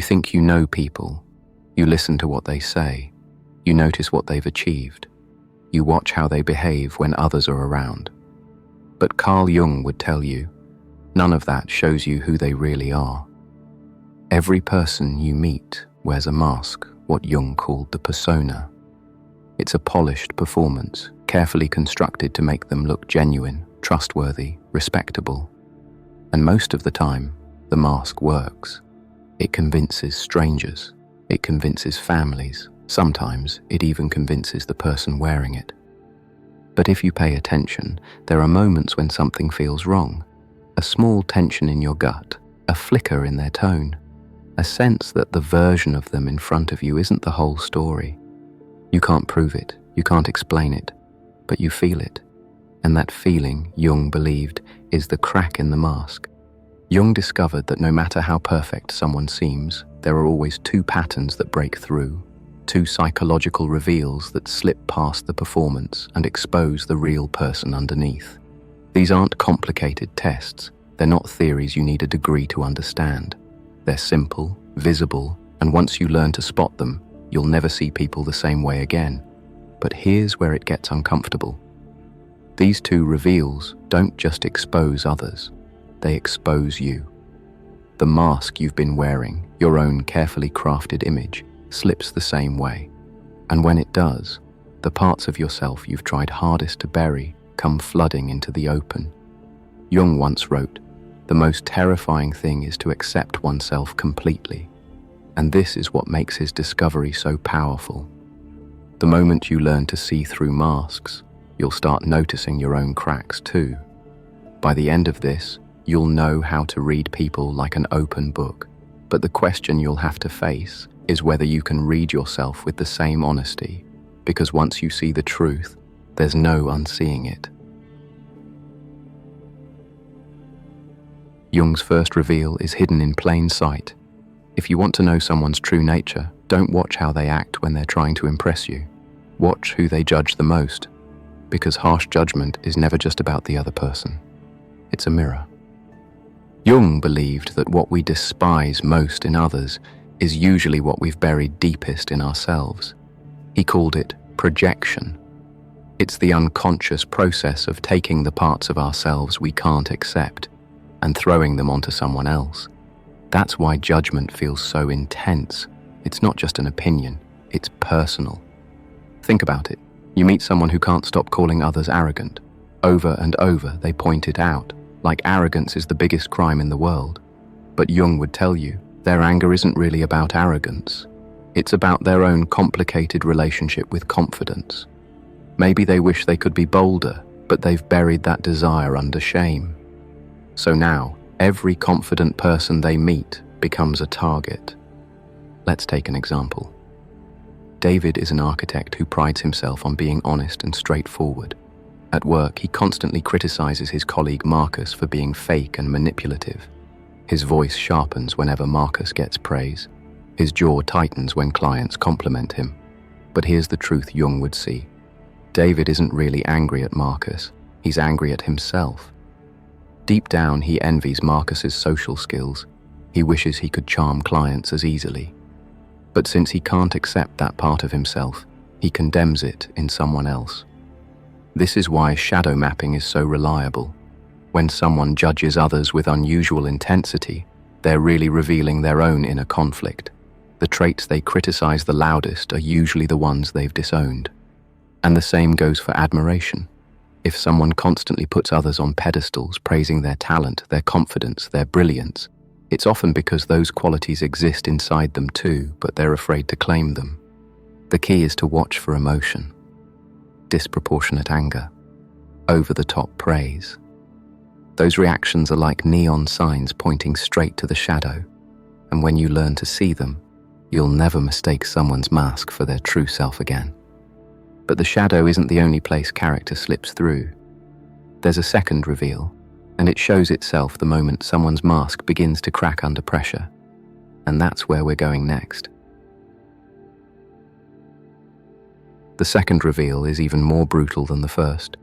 You think you know people. You listen to what they say. You notice what they've achieved. You watch how they behave when others are around. But Carl Jung would tell you, none of that shows you who they really are. Every person you meet wears a mask, what Jung called the persona. It's a polished performance, carefully constructed to make them look genuine, trustworthy, respectable. And most of the time, the mask works. It convinces strangers. It convinces families. Sometimes it even convinces the person wearing it. But if you pay attention, there are moments when something feels wrong. A small tension in your gut, a flicker in their tone, a sense that the version of them in front of you isn't the whole story. You can't prove it, you can't explain it, but you feel it. And that feeling, Jung believed, is the crack in the mask. Jung discovered that no matter how perfect someone seems, there are always two patterns that break through, two psychological reveals that slip past the performance and expose the real person underneath. These aren't complicated tests. They're not theories you need a degree to understand. They're simple, visible, and once you learn to spot them, you'll never see people the same way again. But here's where it gets uncomfortable. These two reveals don't just expose others, they expose you. The mask you've been wearing, your own carefully crafted image, slips the same way. And when it does, the parts of yourself you've tried hardest to bury come flooding into the open. Jung once wrote, "The most terrifying thing is to accept oneself completely." And this is what makes his discovery so powerful. The moment you learn to see through masks, you'll start noticing your own cracks too. By the end of this, you'll know how to read people like an open book. But the question you'll have to face is whether you can read yourself with the same honesty, because once you see the truth, there's no unseeing it. Jung's first reveal is hidden in plain sight. If you want to know someone's true nature, don't watch how they act when they're trying to impress you. Watch who they judge the most, because harsh judgment is never just about the other person. It's a mirror. Jung believed that what we despise most in others is usually what we've buried deepest in ourselves. He called it projection. It's the unconscious process of taking the parts of ourselves we can't accept and throwing them onto someone else. That's why judgment feels so intense. It's not just an opinion, it's personal. Think about it. You meet someone who can't stop calling others arrogant. Over and over, they point it out, like arrogance is the biggest crime in the world. But Jung would tell you, their anger isn't really about arrogance. It's about their own complicated relationship with confidence. Maybe they wish they could be bolder, but they've buried that desire under shame. So now, every confident person they meet becomes a target. Let's take an example. David is an architect who prides himself on being honest and straightforward. At work, he constantly criticizes his colleague Marcus for being fake and manipulative. His voice sharpens whenever Marcus gets praise. His jaw tightens when clients compliment him. But here's the truth Jung would see. David isn't really angry at Marcus. He's angry at himself. Deep down, he envies Marcus's social skills. He wishes he could charm clients as easily. But since he can't accept that part of himself, he condemns it in someone else. This is why shadow mapping is so reliable. When someone judges others with unusual intensity, they're really revealing their own inner conflict. The traits they criticize the loudest are usually the ones they've disowned. And the same goes for admiration. If someone constantly puts others on pedestals, praising their talent, their confidence, their brilliance, it's often because those qualities exist inside them too, but they're afraid to claim them. The key is to watch for emotion. Disproportionate anger, over-the-top praise. Those reactions are like neon signs pointing straight to the shadow, and when you learn to see them, you'll never mistake someone's mask for their true self again. But the shadow isn't the only place character slips through. There's a second reveal, and it shows itself the moment someone's mask begins to crack under pressure. And that's where we're going next. The second reveal is even more brutal than the first.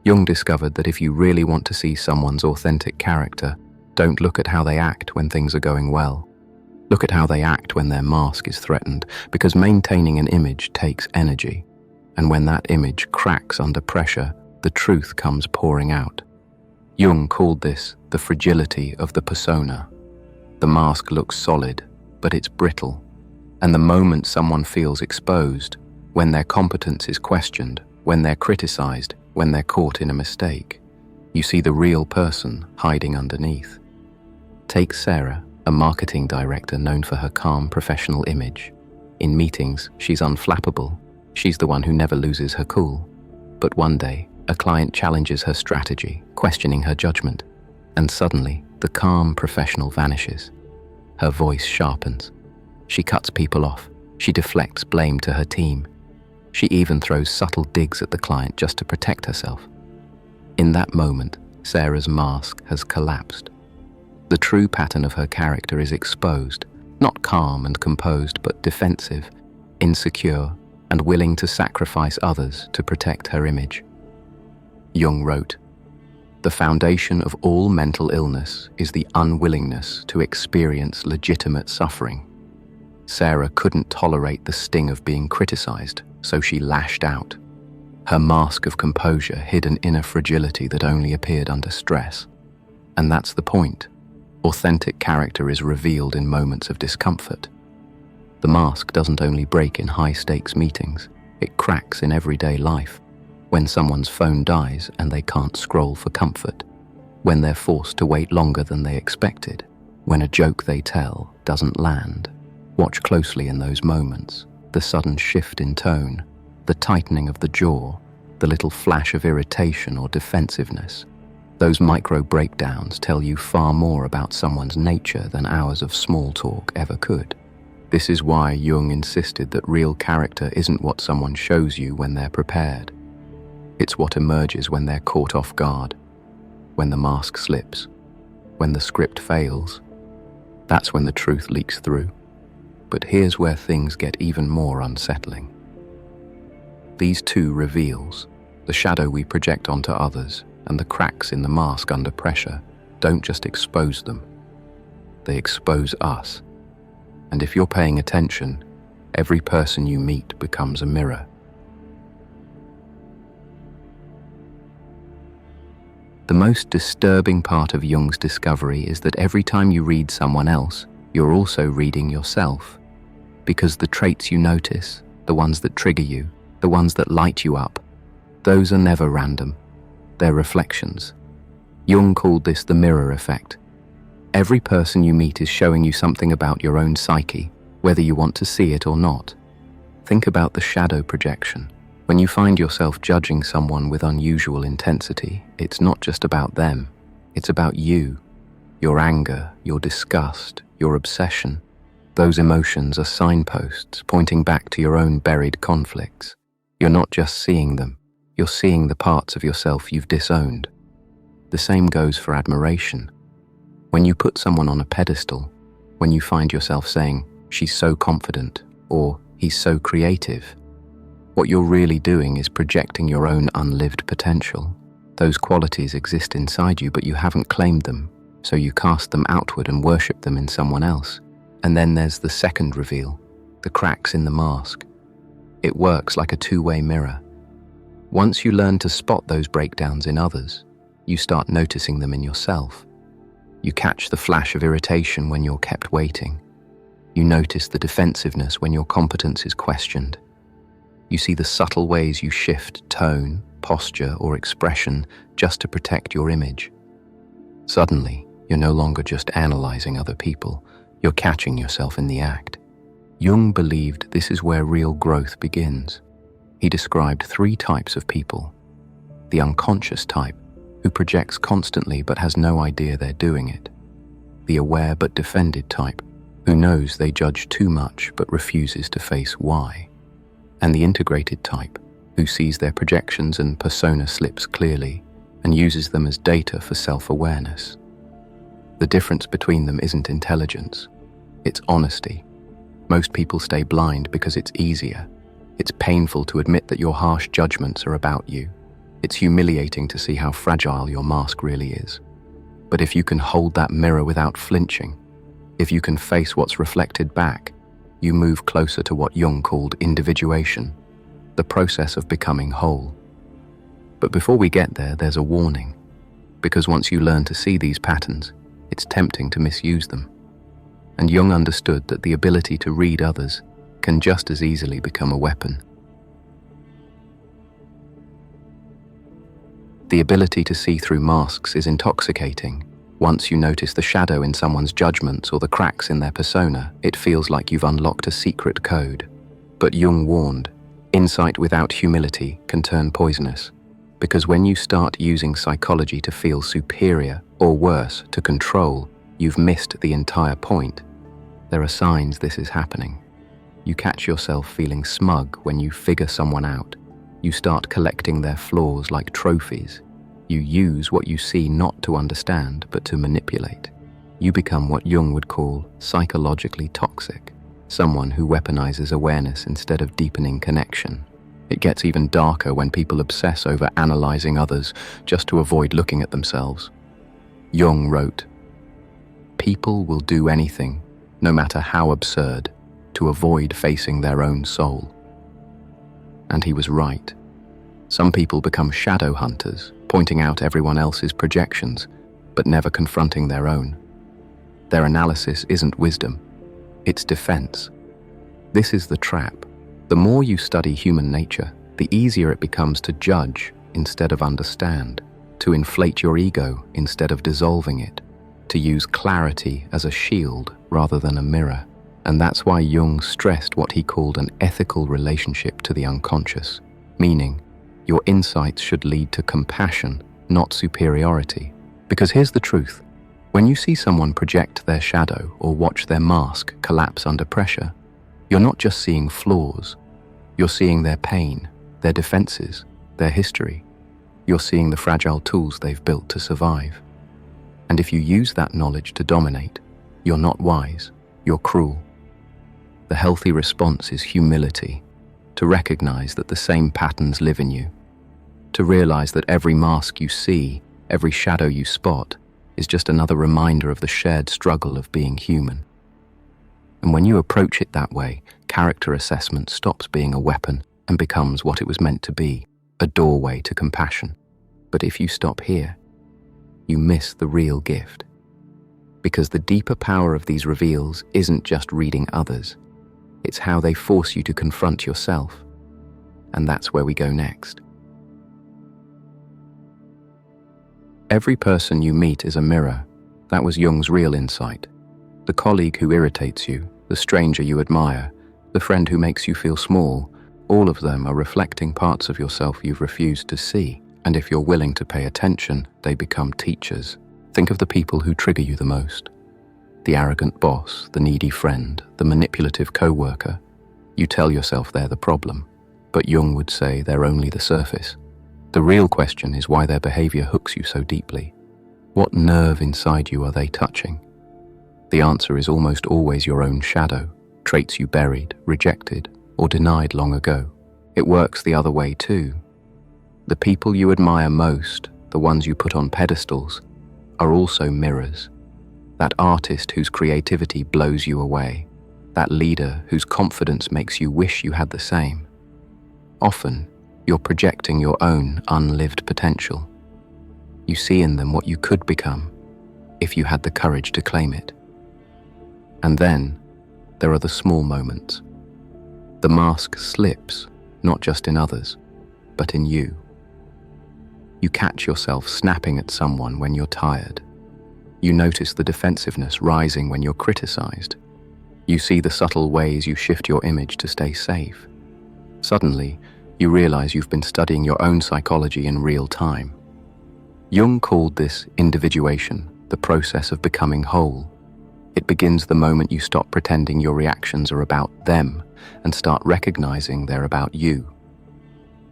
Jung discovered that if you really want to see someone's authentic character, don't look at how they act when things are going well. Look at how they act when their mask is threatened, because maintaining an image takes energy. And when that image cracks under pressure, the truth comes pouring out. Jung called this the fragility of the persona. The mask looks solid, but it's brittle. And the moment someone feels exposed, when their competence is questioned, when they're criticized, when they're caught in a mistake, you see the real person hiding underneath. Take Sarah, a marketing director known for her calm professional image. In meetings, she's unflappable. She's the one who never loses her cool. But one day, a client challenges her strategy, questioning her judgment. And suddenly, the calm professional vanishes. Her voice sharpens. She cuts people off. She deflects blame to her team. She even throws subtle digs at the client just to protect herself. In that moment, Sarah's mask has collapsed. The true pattern of her character is exposed, not calm and composed, but defensive, insecure, and willing to sacrifice others to protect her image. Jung wrote, "The foundation of all mental illness is the unwillingness to experience legitimate suffering." Sarah couldn't tolerate the sting of being criticized, so she lashed out. Her mask of composure hid an inner fragility that only appeared under stress. And that's the point. Authentic character is revealed in moments of discomfort. The mask doesn't only break in high-stakes meetings, it cracks in everyday life. When someone's phone dies and they can't scroll for comfort. When they're forced to wait longer than they expected. When a joke they tell doesn't land. Watch closely in those moments. The sudden shift in tone, the tightening of the jaw, the little flash of irritation or defensiveness. Those micro breakdowns tell you far more about someone's nature than hours of small talk ever could. This is why Jung insisted that real character isn't what someone shows you when they're prepared. It's what emerges when they're caught off guard, when the mask slips, when the script fails. That's when the truth leaks through. But here's where things get even more unsettling. These two reveals, the shadow we project onto others and the cracks in the mask under pressure, don't just expose them. They expose us. And if you're paying attention, every person you meet becomes a mirror. The most disturbing part of Jung's discovery is that every time you read someone else, you're also reading yourself. Because the traits you notice, the ones that trigger you, the ones that light you up, those are never random. They're reflections. Jung called this the mirror effect. Every person you meet is showing you something about your own psyche, whether you want to see it or not. Think about the shadow projection. When you find yourself judging someone with unusual intensity, it's not just about them. It's about you. Your anger, your disgust, your obsession. Those emotions are signposts pointing back to your own buried conflicts. You're not just seeing them. You're seeing the parts of yourself you've disowned. The same goes for admiration. When you put someone on a pedestal, when you find yourself saying, "She's so confident," or "He's so creative," what you're really doing is projecting your own unlived potential. Those qualities exist inside you, but you haven't claimed them, so you cast them outward and worship them in someone else. And then there's the second reveal, the cracks in the mask. It works like a two-way mirror. Once you learn to spot those breakdowns in others, you start noticing them in yourself. You catch the flash of irritation when you're kept waiting. You notice the defensiveness when your competence is questioned. You see the subtle ways you shift tone, posture, or expression just to protect your image. Suddenly, you're no longer just analyzing other people, you're catching yourself in the act. Jung believed this is where real growth begins. He described 3 types of people. The unconscious type, who projects constantly but has no idea they're doing it. The aware but defended type, who knows they judge too much but refuses to face why. And the integrated type, who sees their projections and persona slips clearly and uses them as data for self-awareness. The difference between them isn't intelligence, it's honesty. Most people stay blind because it's easier. It's painful to admit that your harsh judgments are about you. It's humiliating to see how fragile your mask really is. But if you can hold that mirror without flinching, If you can face what's reflected back, you move closer to what Jung called individuation, the process of becoming whole. But before we get there, there's a warning, because once you learn to see these patterns, it's tempting to misuse them. And Jung understood that the ability to read others can just as easily become a weapon. The ability to see through masks is intoxicating. Once you notice the shadow in someone's judgments or the cracks in their persona, it feels like you've unlocked a secret code. But Jung warned, insight without humility can turn poisonous, because when you start using psychology to feel superior, or worse, to control, you've missed the entire point. There are signs this is happening. You catch yourself feeling smug when you figure someone out. You start collecting their flaws like trophies. You use what you see not to understand, but to manipulate. You become what Jung would call psychologically toxic, someone who weaponizes awareness instead of deepening connection. It gets even darker when people obsess over analyzing others just to avoid looking at themselves. Jung wrote, "People will do anything, no matter how absurd, to avoid facing their own soul." And he was right. Some people become shadow hunters, pointing out everyone else's projections, but never confronting their own. Their analysis isn't wisdom, it's defense. This is the trap. The more you study human nature, the easier it becomes to judge instead of understand, to inflate your ego instead of dissolving it, to use clarity as a shield rather than a mirror. And that's why Jung stressed what he called an ethical relationship to the unconscious, meaning your insights should lead to compassion, not superiority. Because here's the truth. When you see someone project their shadow or watch their mask collapse under pressure, you're not just seeing flaws. You're seeing their pain, their defenses, their history. You're seeing the fragile tools they've built to survive. And if you use that knowledge to dominate, you're not wise, you're cruel. The healthy response is humility, to recognize that the same patterns live in you, to realize that every mask you see, every shadow you spot, is just another reminder of the shared struggle of being human. And when you approach it that way, character assessment stops being a weapon and becomes what it was meant to be, a doorway to compassion. But if you stop here, you miss the real gift. Because the deeper power of these reveals isn't just reading others, it's how they force you to confront yourself. And that's where we go next. Every person you meet is a mirror. That was Jung's real insight. The colleague who irritates you, the stranger you admire, the friend who makes you feel small, all of them are reflecting parts of yourself you've refused to see. And if you're willing to pay attention, they become teachers. Think of the people who trigger you the most. The arrogant boss, the needy friend, the manipulative co-worker. You tell yourself they're the problem, but Jung would say they're only the surface. The real question is why their behavior hooks you so deeply. What nerve inside you are they touching? The answer is almost always your own shadow, traits you buried, rejected, or denied long ago. It works the other way too. The people you admire most, the ones you put on pedestals, are also mirrors. That artist whose creativity blows you away, that leader whose confidence makes you wish you had the same. Often, you're projecting your own unlived potential. You see in them what you could become, if you had the courage to claim it. And then, there are the small moments. The mask slips, not just in others, but in you. You catch yourself snapping at someone when you're tired. You notice the defensiveness rising when you're criticized. You see the subtle ways you shift your image to stay safe. Suddenly, you realize you've been studying your own psychology in real time. Jung called this individuation, the process of becoming whole. It begins the moment you stop pretending your reactions are about them and start recognizing they're about you.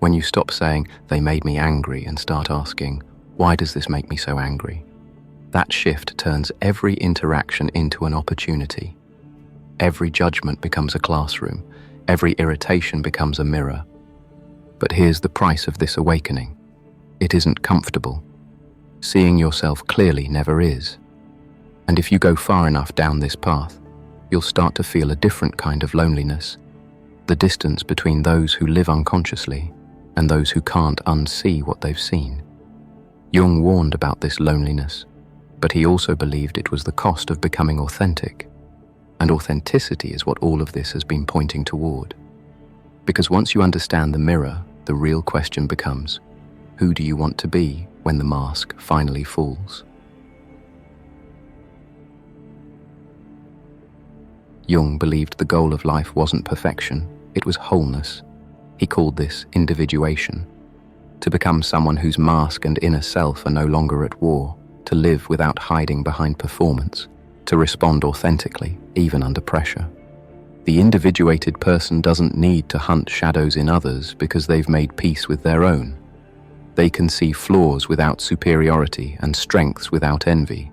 When you stop saying, "They made me angry," and start asking, "Why does this make me so angry?" That shift turns every interaction into an opportunity. Every judgment becomes a classroom. Every irritation becomes a mirror. But here's the price of this awakening. It isn't comfortable. Seeing yourself clearly never is. And if you go far enough down this path, you'll start to feel a different kind of loneliness, the distance between those who live unconsciously and those who can't unsee what they've seen. Jung warned about this loneliness, but he also believed it was the cost of becoming authentic. And authenticity is what all of this has been pointing toward. Because once you understand the mirror, the real question becomes, who do you want to be when the mask finally falls? Jung believed the goal of life wasn't perfection, it was wholeness. He called this individuation. To become someone whose mask and inner self are no longer at war, to live without hiding behind performance, to respond authentically, even under pressure. The individuated person doesn't need to hunt shadows in others because they've made peace with their own. They can see flaws without superiority and strengths without envy.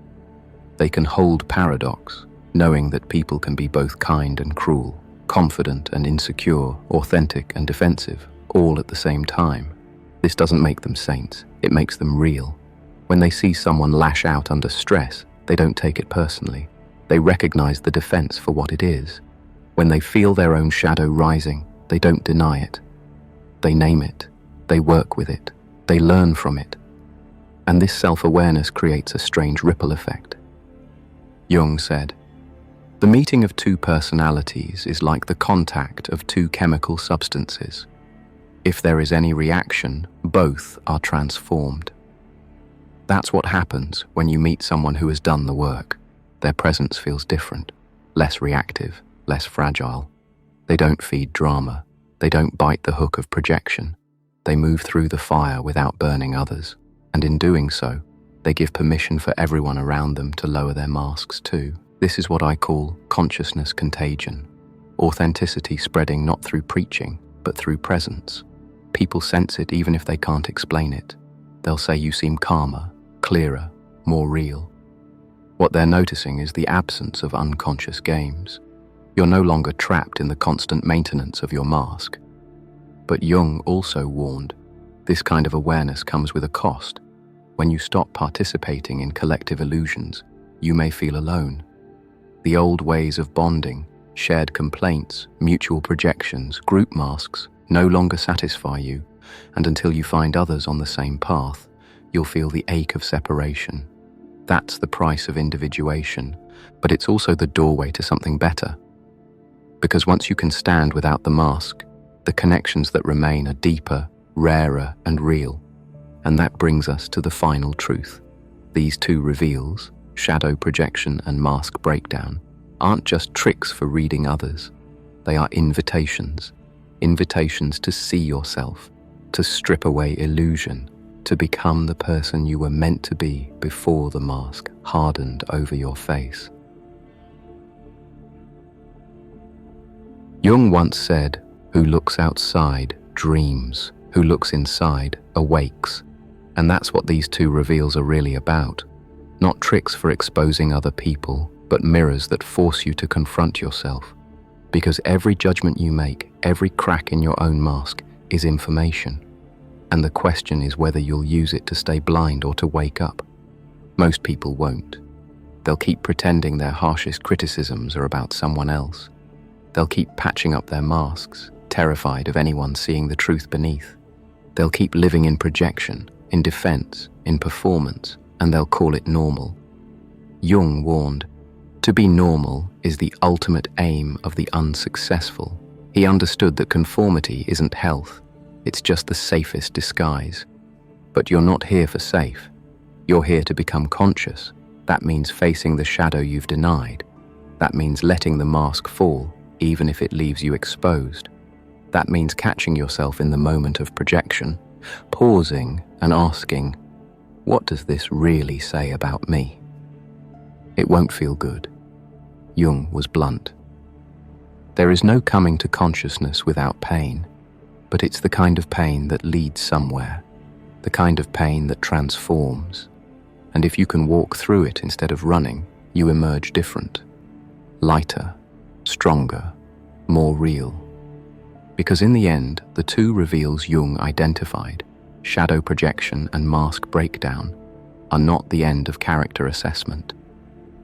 They can hold paradox, knowing that people can be both kind and cruel, confident and insecure, authentic and defensive, all at the same time. This doesn't make them saints, it makes them real. When they see someone lash out under stress, they don't take it personally. They recognize the defense for what it is. When they feel their own shadow rising, they don't deny it. They name it, they work with it, they learn from it. And this self-awareness creates a strange ripple effect. Jung said, "The meeting of two personalities is like the contact of two chemical substances. If there is any reaction, both are transformed." That's what happens when you meet someone who has done the work. Their presence feels different, less reactive, less fragile. They don't feed drama. They don't bite the hook of projection. They move through the fire without burning others. And in doing so, they give permission for everyone around them to lower their masks too. This is what I call consciousness contagion. Authenticity spreading not through preaching, but through presence. People sense it even if they can't explain it. They'll say you seem calmer, clearer, more real. What they're noticing is the absence of unconscious games. You're no longer trapped in the constant maintenance of your mask. But Jung also warned, this kind of awareness comes with a cost. When you stop participating in collective illusions, you may feel alone. The old ways of bonding, shared complaints, mutual projections, group masks, no longer satisfy you, and until you find others on the same path, you'll feel the ache of separation. That's the price of individuation, but it's also the doorway to something better. Because once you can stand without the mask, the connections that remain are deeper, rarer, and real. And that brings us to the final truth. These two reveals, shadow projection and mask breakdown, aren't just tricks for reading others. They are invitations. Invitations to see yourself, to strip away illusion, to become the person you were meant to be before the mask hardened over your face. Jung once said, "Who looks outside dreams, who looks inside awakes." And that's what these two reveals are really about. Not tricks for exposing other people, but mirrors that force you to confront yourself. Because every judgment you make, every crack in your own mask, is information. And the question is whether you'll use it to stay blind or to wake up. Most people won't. They'll keep pretending their harshest criticisms are about someone else. They'll keep patching up their masks, terrified of anyone seeing the truth beneath. They'll keep living in projection, in defense, in performance, and they'll call it normal. Jung warned, to be normal is the ultimate aim of the unsuccessful. He understood that conformity isn't health. It's just the safest disguise. But you're not here for safe. You're here to become conscious. That means facing the shadow you've denied. That means letting the mask fall, even if it leaves you exposed. That means catching yourself in the moment of projection, pausing and asking, what does this really say about me? It won't feel good. Jung was blunt. There is no coming to consciousness without pain. But it's the kind of pain that leads somewhere, the kind of pain that transforms. And if you can walk through it instead of running, you emerge different, lighter, stronger, more real. Because in the end, the two reveals Jung identified, shadow projection and mask breakdown, are not the end of character assessment.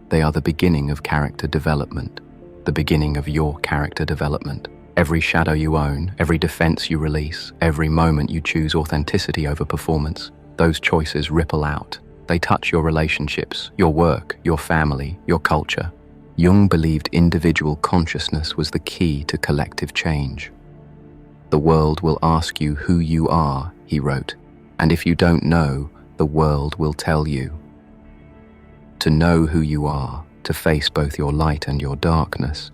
They are the beginning of character development, the beginning of your character development. Every shadow you own, every defense you release, every moment you choose authenticity over performance, those choices ripple out. They touch your relationships, your work, your family, your culture. Jung believed individual consciousness was the key to collective change. "The world will ask you who you are," he wrote, "and if you don't know, the world will tell you." To know who you are, to face both your light and your darkness,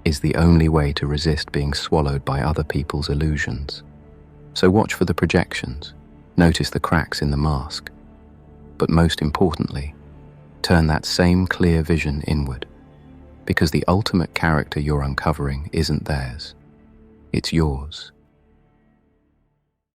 is the only way to resist being swallowed by other people's illusions. So watch for the projections, notice the cracks in the mask, but most importantly, turn that same clear vision inward, because the ultimate character you're uncovering isn't theirs, it's yours.